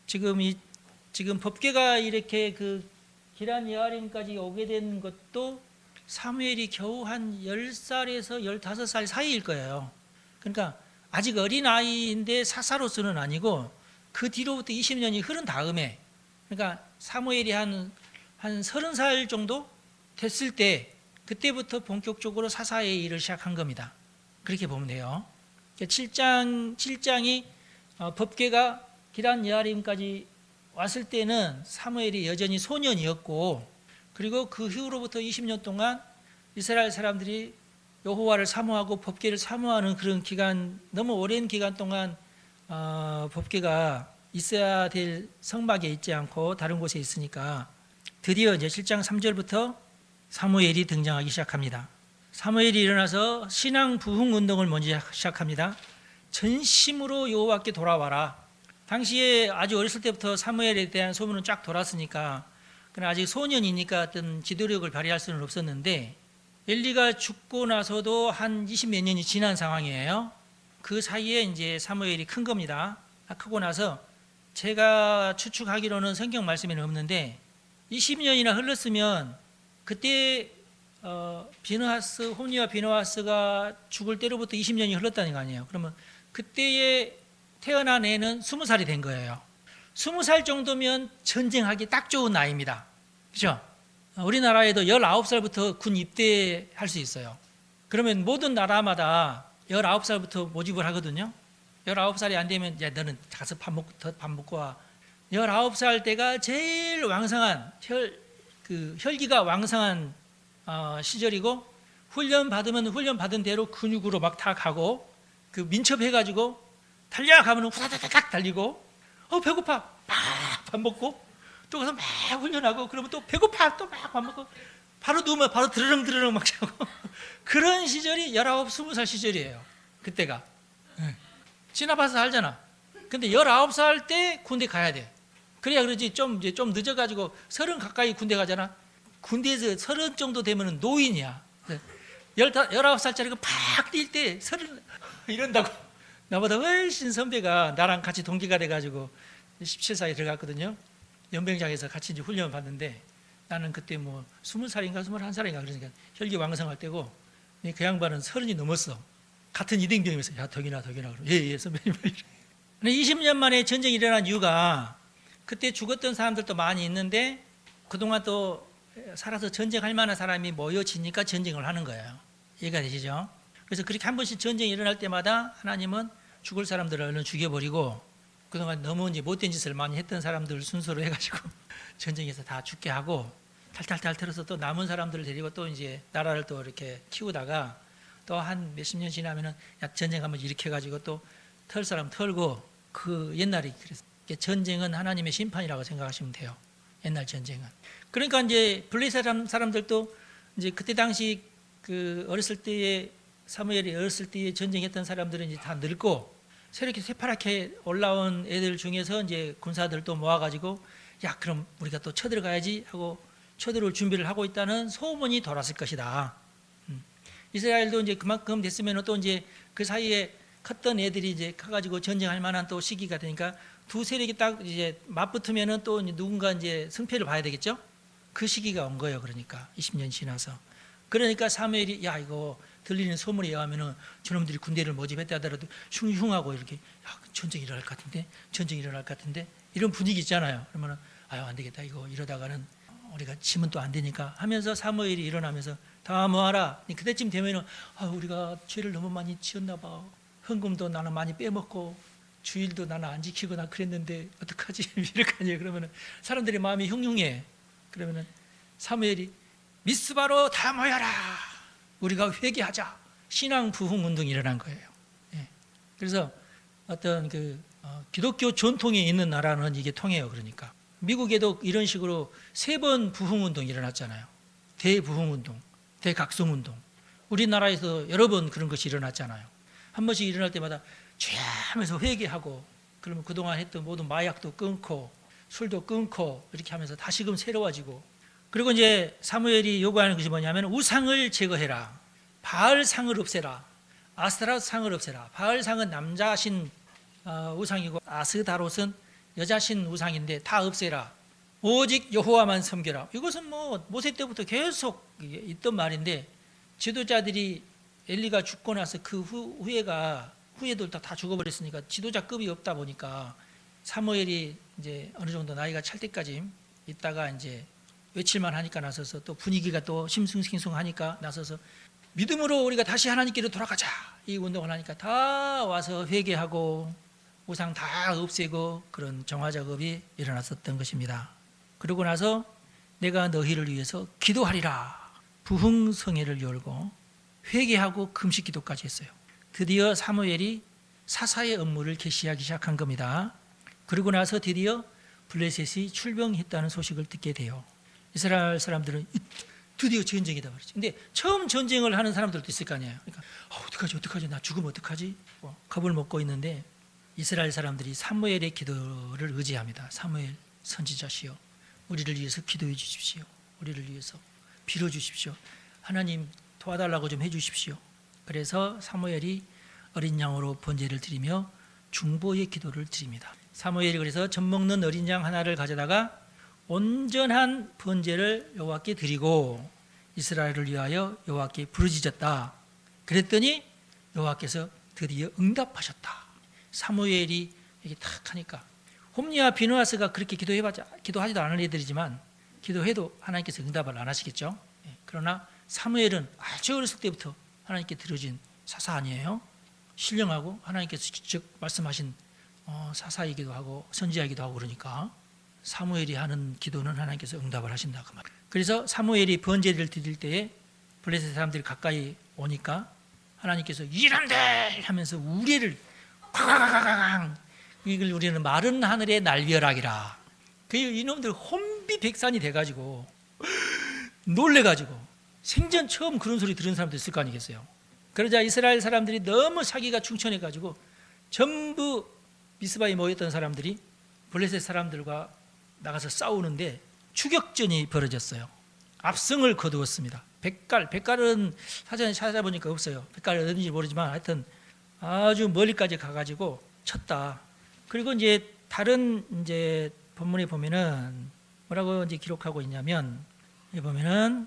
지금 법궤가 이렇게 그 기란 여아림까지 오게 된 것도 사무엘이 겨우 한 10살에서 15살 사이일 거예요. 그러니까 아직 어린아이인데 사사로서는 아니고, 그 뒤로부터 20년이 흐른 다음에, 그러니까 사무엘이 한 30살 정도 됐을 때, 그때부터 본격적으로 사사의 일을 시작한 겁니다. 그렇게 보면 돼요. 7장이 법궤가 기란 여아림까지 왔을 때는 사무엘이 여전히 소년이었고, 그리고 그 후로부터 20년 동안 이스라엘 사람들이 여호와를 사모하고 법궤를 사모하는 그런 기간, 너무 오랜 기간 동안 법궤가 있어야 될 성막에 있지 않고 다른 곳에 있으니까 드디어 이제 7장 3절부터 사무엘이 등장하기 시작합니다. 사무엘이 일어나서 신앙 부흥 운동을 먼저 시작합니다. 전심으로 여호와께 돌아와라. 당시에 아주 어렸을 때부터 사무엘에 대한 소문은 쫙 돌았으니까, 그러나 아직 소년이니까 어떤 지도력을 발휘할 수는 없었는데, 엘리가 죽고 나서도 한 20몇 년이 지난 상황이에요. 그 사이에 이제 사무엘이 큰 겁니다. 크고 나서 제가 추측하기로는 성경 말씀에는 없는데 20년이나 흘렀으면 그때 비느하스, 홈리와 비느하스가 죽을 때로부터 20년이 흘렀다는 거 아니에요. 그러면 그때에 태어난 애는 20살이 된 거예요. 20살 정도면 전쟁하기 딱 좋은 나이입니다. 그렇죠? 우리나라에도 19살부터 군 입대할 수 있어요. 그러면 모든 나라마다 19살부터 모집을 하거든요. 19살이 안 되면 야 너는 가서 밥 먹고 와. 19살 때가 제일 왕성한 혈기가 왕성한 시절이고, 훈련 받으면 훈련 받은 대로 근육으로 막 다 가고, 그 민첩해가지고 달려가면 후다다닥 달리고, 배고파 막 밥 먹고, 또 가서 막 훈련하고, 그러면 또 배고파 또 막 밥 먹고, 바로 누우면 바로 드르렁드르렁 막 자고 그런 시절이 19, 20살 시절이에요. 그때가. 지나봐서 알잖아. 근데 19살 때 군대 가야 돼. 그래야 그러지. 이제 좀 늦어가지고 30 가까이 군대 가잖아. 군대에서 30 정도 되면 노인이야. 19살짜리가 팍 뛸 때 30 이런다고. 나보다 훨씬 선배가 나랑 같이 동기가 돼가지고 17살에 들어갔거든요. 연병장에서 같이 이제 훈련 받는데, 나는 그때 뭐 20살인가 21살인가 그러니까 혈기 왕성할 때고, 그 양반은 30이 넘었어. 같은 이등병이면서 야 덕이나 그러고 예 선배님. 20년 만에 전쟁이 일어난 이유가, 그때 죽었던 사람들도 많이 있는데 그동안 또 살아서 전쟁할 만한 사람이 모여지니까 전쟁을 하는 거예요. 이해가 되시죠? 그래서 그렇게 한 번씩 전쟁이 일어날 때마다 하나님은 죽을 사람들을 얼른 죽여버리고, 그동안 너무 이제 못된 짓을 많이 했던 사람들을 순서로 해가지고 전쟁에서 다 죽게 하고, 탈탈탈 털어서 또 남은 사람들을 데리고 또 이제 나라를 또 이렇게 키우다가, 또 한 몇십 년 지나면은 야 전쟁하면 이렇게 해가지고 또 털 사람 털고, 그 옛날이 그래서 전쟁은 하나님의 심판이라고 생각하시면 돼요. 옛날 전쟁은. 그러니까 이제 블레셋 사람들도 이제 그때 당시 그 어렸을 때에, 사무엘이 어렸을 때에 전쟁했던 사람들은 이제 다 늙고, 새롭게 새파랗게 올라온 애들 중에서 이제 군사들도 모아가지고 야 그럼 우리가 또 쳐들어가야지 하고 쳐들어올 준비를 하고 있다는 소문이 돌았을 것이다. 이스라엘도 이제 그만큼 됐으면 또 이제 그 사이에 컸던 애들이 이제 커가지고 전쟁할 만한 또 시기가 되니까, 두 세력이 딱 이제 맞붙으면은 또 누군가 이제 승패를 봐야 되겠죠. 그 시기가 온 거예요. 그러니까 20년 지나서. 그러니까 사무엘이 야 이거 들리는 소문에 의하면은 저놈들이 군대를 모집했다 하더라도 흉흉하고 이렇게 야, 전쟁이 일어날 것 같은데 이런 분위기 있잖아요. 그러면은 아유 안 되겠다 이거 이러다가는 우리가 지면 또 안 되니까 하면서 사무엘이 일어나면서 다 모아라. 그때쯤 되면은 우리가 죄를 너무 많이 지었나 봐. 헌금도 나는 많이 빼먹고 주일도 나는 안 지키거나 그랬는데 어떡하지? 이럴 거 아니에요. 그러면은 사람들의 마음이 흉흉해. 그러면은 사무엘이 미스바로 다 모여라. 우리가 회개하자. 신앙 부흥 운동이 일어난 거예요. 예. 그래서 어떤 기독교 전통에 있는 나라는 이게 통해요. 그러니까 미국에도 이런 식으로 3번 부흥 운동이 일어났잖아요. 대부흥 운동, 대각성 운동. 우리나라에서 여러 번 그런 것이 일어났잖아요. 한 번씩 일어날 때마다 죄하면서 회개하고, 그러면 그동안 했던 모든 마약도 끊고 술도 끊고 이렇게 하면서 다시금 새로워지고. 그리고 이제 사무엘이 요구하는 것이 뭐냐면 우상을 제거해라. 바알상을 없애라. 아스타롯상을 없애라. 바알상은 남자신 우상이고 아스다롯은 여자신 우상인데 다 없애라. 오직 여호와만 섬겨라. 이것은 뭐 모세 때부터 계속 있던 말인데, 지도자들이 엘리가 죽고 나서 그 후예들 다 죽어버렸으니까 지도자급이 없다 보니까 사무엘이 이제 어느 정도 나이가 찰 때까지 있다가 이제 외칠만 하니까 나서서, 또 분위기가 또 심승승승하니까 나서서 믿음으로 우리가 다시 하나님께로 돌아가자 이 운동을 하니까 다 와서 회개하고 우상 다 없애고 그런 정화 작업이 일어났었던 것입니다. 그러고 나서 내가 너희를 위해서 기도하리라. 부흥성회를 열고 회개하고 금식 기도까지 했어요. 드디어 사무엘이 사사의 업무를 개시하기 시작한 겁니다. 그러고 나서 드디어 블레셋이 출병했다는 소식을 듣게 돼요. 이스라엘 사람들은 드디어 전쟁이다 말이죠. 근데 처음 전쟁을 하는 사람들도 있을 거 아니에요. 그러니까 어떡하지 나 죽으면 어떡하지? 겁을 먹고 있는데 이스라엘 사람들이 사무엘의 기도를 의지합니다. 사무엘 선지자시여, 우리를 위해서 기도해 주십시오. 우리를 위해서 빌어 주십시오. 하나님 도와달라고 좀 해주십시오. 그래서 사무엘이 어린 양으로 번제를 드리며 중보의 기도를 드립니다. 사무엘이 그래서 젖 먹는 어린 양 하나를 가져다가 온전한 번제를 여호와께 드리고 이스라엘을 위하여 여호와께 부르짖었다. 그랬더니 여호와께서 드디어 응답하셨다. 사무엘이 이렇게 탁 하니까, 홈리와 비느하스가 그렇게 기도하지도 않은 애들이지만 기도해도 하나님께서 응답을 안 하시겠죠. 그러나 사무엘은 아주 어렸을 때부터 하나님께 들어진 사사 아니에요. 신령하고 하나님께서 직접 말씀하신 사사이기도 하고 선지자이기도 하고, 그러니까 사무엘이 하는 기도는 하나님께서 응답을 하신다 그 말. 그래서 사무엘이 번제를 드릴 때에 블레셋 사람들이 가까이 오니까 하나님께서 이란들 하면서 우리를 쾅, 이걸 우리는 마른 하늘의 날벼락이라. 그 이놈들 혼비백산이 돼가지고 놀래가지고 생전 처음 그런 소리 들은 사람도 있을 거 아니겠어요. 그러자 이스라엘 사람들이 너무 사기가 충천해가지고 전부 미스바에 모였던 사람들이 블레셋 사람들과 나가서 싸우는데 추격전이 벌어졌어요. 압승을 거두었습니다. 백갈은 사전에 찾아보니까 없어요. 백갈이 어딘지 모르지만 하여튼 아주 멀리까지 가가지고 쳤다. 그리고 이제 다른 이제 본문에 보면은 뭐라고 이제 기록하고 있냐면, 여기 보면은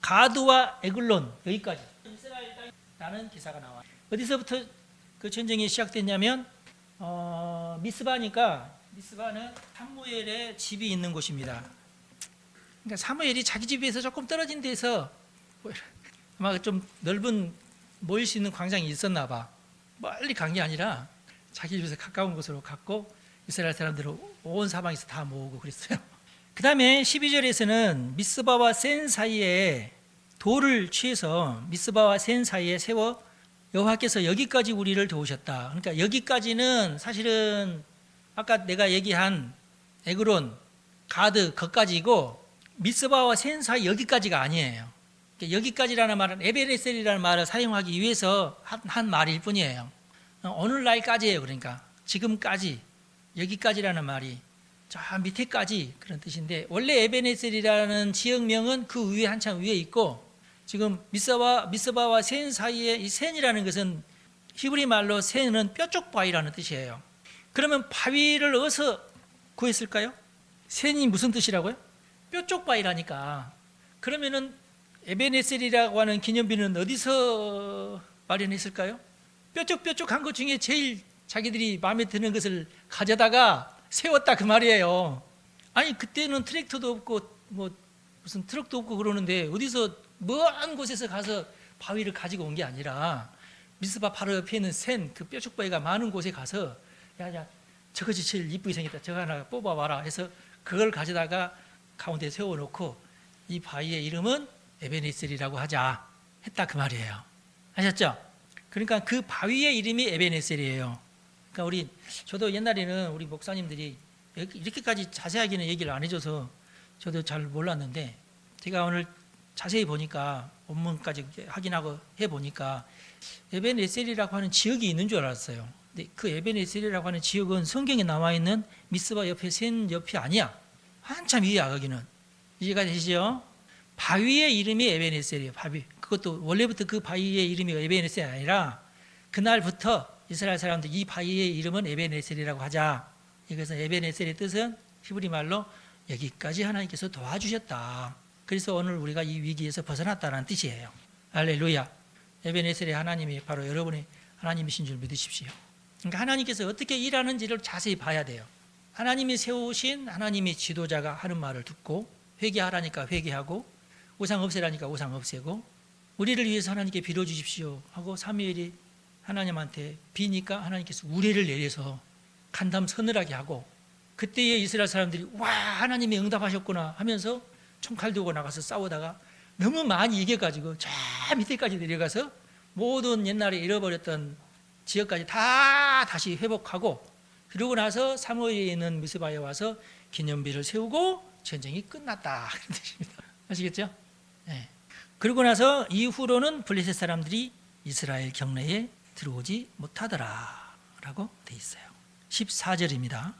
가드와 에글론 여기까지 이스라엘 땅이라는 기사가 나와. 어디서부터 그 전쟁이 시작됐냐면 미스바니까, 미스바는 사무엘의 집이 있는 곳입니다. 그러니까 사무엘이 자기 집에서 조금 떨어진 데서 아마 좀 넓은 모일 수 있는 광장이 있었나 봐. 멀리 간 게 아니라 자기 집에서 가까운 곳으로 갔고 이스라엘 사람들을 온 사방에서 다 모으고 그랬어요. 그 다음에 12절에서는 미스바와 센 사이에 돌을 취해서 미스바와 센 사이에 세워 여호와께서 여기까지 우리를 도우셨다. 그러니까 여기까지는 사실은 아까 내가 얘기한 에그론, 가드 거까지고 미스바와 센 사이 여기까지가 아니에요. 그러니까 여기까지라는 말은 에베네셀이라는 말을 사용하기 위해서 한 말일 뿐이에요. 오늘날까지예요. 그러니까 지금까지, 여기까지라는 말이 저 밑에까지 그런 뜻인데, 원래 에베네셀이라는 지역명은 그 위에 한참 위에 있고, 지금 미스바와 센 사이에 이 센이라는 것은 히브리 말로 센은 뼈쪽 바위라는 뜻이에요. 그러면 바위를 어디서 구했을까요? 센이 무슨 뜻이라고요? 뼈쪽 바위라니까. 그러면은 에베네셀이라고 하는 기념비는 어디서 마련했을까요? 뾰족뾰족한 것 중에 제일 자기들이 마음에 드는 것을 가져다가 세웠다 그 말이에요. 아니 그때는 트랙터도 없고 뭐 무슨 트럭도 없고 그러는데 어디서 먼 곳에서 가서 바위를 가지고 온 게 아니라 미스바 바로 옆에 있는 센 그 뾰족바위가 많은 곳에 가서 야 저것이 제일 이쁘게 생겼다, 저거 하나 뽑아와라 해서 그걸 가져다가 가운데 세워놓고 이 바위의 이름은 에베네셀이라고 하자 했다 그 말이에요. 아셨죠? 그러니까 그 바위의 이름이 에베네셀이에요. 그러니까 저도 옛날에는 우리 목사님들이 이렇게까지 자세하게는 얘기를 안 해줘서 저도 잘 몰랐는데, 제가 오늘 자세히 보니까 원문까지 확인하고 해보니까 에베네셀이라고 하는 지역이 있는 줄 알았어요. 근데 그 에베네셀이라고 하는 지역은 성경에 나와 있는 미스바 옆에 센 옆이 아니야. 한참 위야. 거기는 이해가 되시죠? 바위의 이름이 에베네셀이에요. 바위. 그것도 원래부터 그 바위의 이름이 에베네셀이 아니라 그날부터 이스라엘 사람들 이 바위의 이름은 에베네셀이라고 하자. 그래서 에베네셀의 뜻은 히브리 말로 여기까지 하나님께서 도와주셨다. 그래서 오늘 우리가 이 위기에서 벗어났다는 뜻이에요. 할렐루야. 에베네셀의 하나님이 바로 여러분의 하나님이신 줄 믿으십시오. 그러니까 하나님께서 어떻게 일하는지를 자세히 봐야 돼요. 하나님이 세우신 하나님의 지도자가 하는 말을 듣고, 회개하라니까 회개하고, 우상 없애라니까 우상 없애고, 우리를 위해서 하나님께 빌어주십시오 하고 사무엘이 하나님한테 비니까 하나님께서 우레를 내려서 간담 서늘하게 하고, 그때에 이스라엘 사람들이 와 하나님이 응답하셨구나 하면서 총칼 들고 나가서 싸우다가 너무 많이 이겨가지고 저 밑에까지 내려가서 모든 옛날에 잃어버렸던 지역까지 다 다시 회복하고, 그러고 나서 사무엘에 있는 미스바에 와서 기념비를 세우고 전쟁이 끝났다 그런 뜻입니다. 아시겠죠? 네. 그러고 나서 이후로는 블레셋 사람들이 이스라엘 경내에 들어오지 못하더라 라고 돼 있어요. 14절입니다.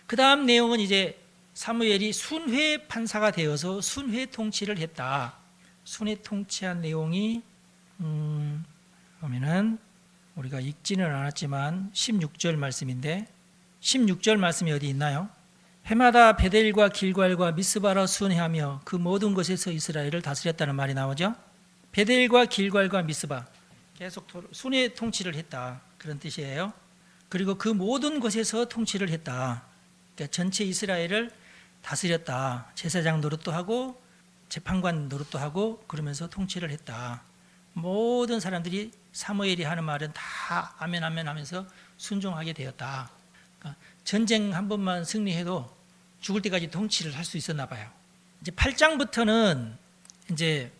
그 다음 내용은 이제 사무엘이 순회 판사가 되어서 순회 통치를 했다. 순회 통치한 내용이 보면은 우리가 읽지는 않았지만 16절 말씀인데 16절 말씀이 어디 있나요? 해마다 베델과 길갈과 미스바로 순회하며 그 모든 곳에서 이스라엘을 다스렸다는 말이 나오죠. 베델과 길갈과 미스바 계속 순회 통치를 했다, 그런 뜻이에요. 그리고 그 모든 곳에서 통치를 했다. 그러니까 전체 이스라엘을 다스렸다. 제사장 노릇도 하고 재판관 노릇도 하고 그러면서 통치를 했다. 모든 사람들이 사무엘이 하는 말은 다 아멘 아멘 하면서 순종하게 되었다. 그러니까 전쟁 한 번만 승리해도 죽을 때까지 통치를 할 수 있었나 봐요. 이제 8장부터는 이제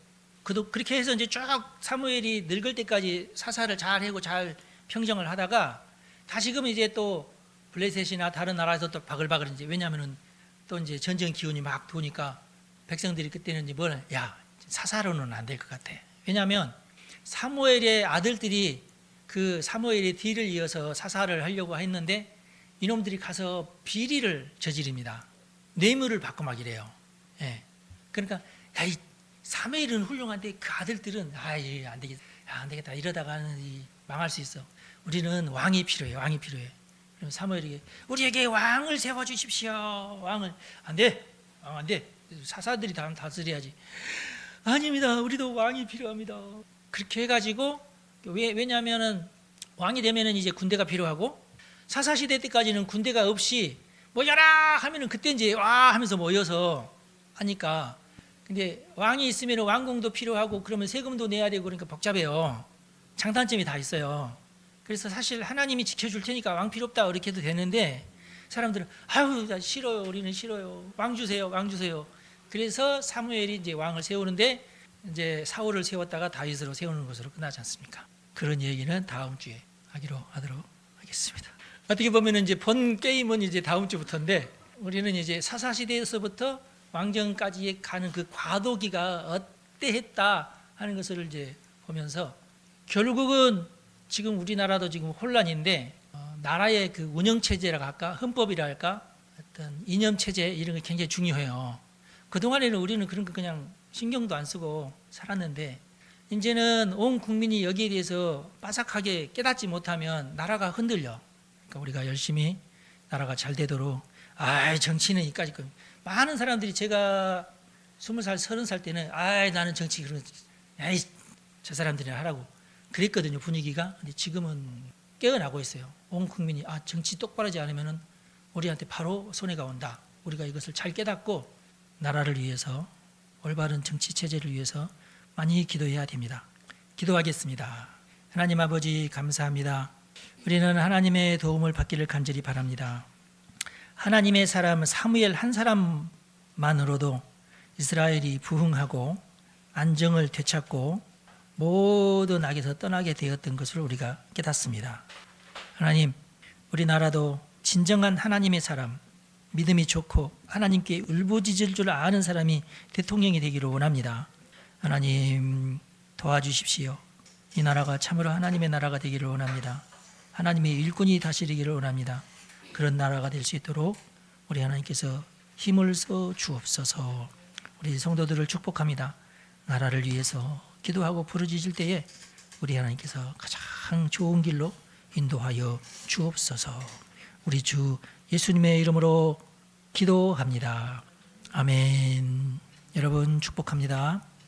그렇게 해서 이제 쭉 사무엘이 늙을 때까지 사사를 잘 하고 잘 평정을 하다가 다시금 이제 또 블레셋이나 다른 나라에서 또 바글바글 이제, 왜냐하면은 또 이제 전쟁 기운이 막 도니까 백성들이 그때는 이제 사사로는 안 될 것 같아. 왜냐하면 사무엘의 아들들이 그 사무엘의 뒤를 이어서 사사를 하려고 했는데 이놈들이 가서 비리를 저지릅니다. 뇌물을 받고 막 이래요. 예. 그러니까 이 사무엘은 훌륭한데 그 아들들은 안 되겠다 이러다가는 망할 수 있어. 우리는 왕이 필요해. 왕이 필요해. 그럼 사무엘에게 우리에게 왕을 세워 주십시오. 왕을 안 돼. 안 돼. 사사들이 다스려야지. 아닙니다. 우리도 왕이 필요합니다. 그렇게 해가지고 왜냐하면은 왕이 되면은 이제 군대가 필요하고 사사 시대 때까지는 군대가 없이 모여라 하면은 그때 이제 와 하면서 모여서 하니까, 근데 왕이 있으면 왕궁도 필요하고 그러면 세금도 내야 되고 그러니까 복잡해요. 장단점이 다 있어요. 그래서 사실 하나님이 지켜줄 테니까 왕 필요 없다 이렇게 해도 되는데 사람들은 아유 나 싫어요. 우리는 싫어요. 왕 주세요. 왕 주세요. 그래서 사무엘이 이제 왕을 세우는데 이제 사울을 세웠다가 다윗으로 세우는 것으로 끝나지 않습니까? 그런 얘기는 다음 주에 하도록 하겠습니다. 어떻게 보면 이제 본 게임은 이제 다음 주부터인데 우리는 이제 사사 시대에서부터 왕정까지 가는 그 과도기가 어때했다 하는 것을 이제 보면서 결국은 지금 우리나라도 지금 혼란인데 나라의 그 운영 체제라고 할까, 헌법이라 할까, 어떤 이념 체제 이런 게 굉장히 중요해요. 그 동안에는 우리는 그런 거 그냥 신경도 안 쓰고 살았는데 이제는 온 국민이 여기에 대해서 빠삭하게 깨닫지 못하면 나라가 흔들려. 그러니까 우리가 열심히 나라가 잘 되도록 정치는 이까짓 거. 많은 사람들이 제가 20살, 30살 때는 나는 정치 그런 저 사람들이 하라고 그랬거든요, 분위기가. 근데 지금은 깨어나고 있어요. 온 국민이 정치 똑바로 하지 않으면 우리한테 바로 손해가 온다. 우리가 이것을 잘 깨닫고 나라를 위해서 올바른 정치 체제를 위해서 많이 기도해야 됩니다. 기도하겠습니다. 하나님 아버지 감사합니다. 우리는 하나님의 도움을 받기를 간절히 바랍니다. 하나님의 사람 사무엘 한 사람만으로도 이스라엘이 부흥하고 안정을 되찾고 모든 악에서 떠나게 되었던 것을 우리가 깨닫습니다. 하나님, 우리나라도 진정한 하나님의 사람, 믿음이 좋고 하나님께 울부짖을 줄 아는 사람이 대통령이 되기를 원합니다. 하나님 도와주십시오. 이 나라가 참으로 하나님의 나라가 되기를 원합니다. 하나님의 일꾼이 다스리기를 원합니다. 그런 나라가 될 수 있도록 우리 하나님께서 힘을 써 주옵소서. 우리 성도들을 축복합니다. 나라를 위해서 기도하고 부르짖을 때에 우리 하나님께서 가장 좋은 길로 인도하여 주옵소서. 우리 주 예수님의 이름으로 기도합니다. 아멘. 여러분 축복합니다.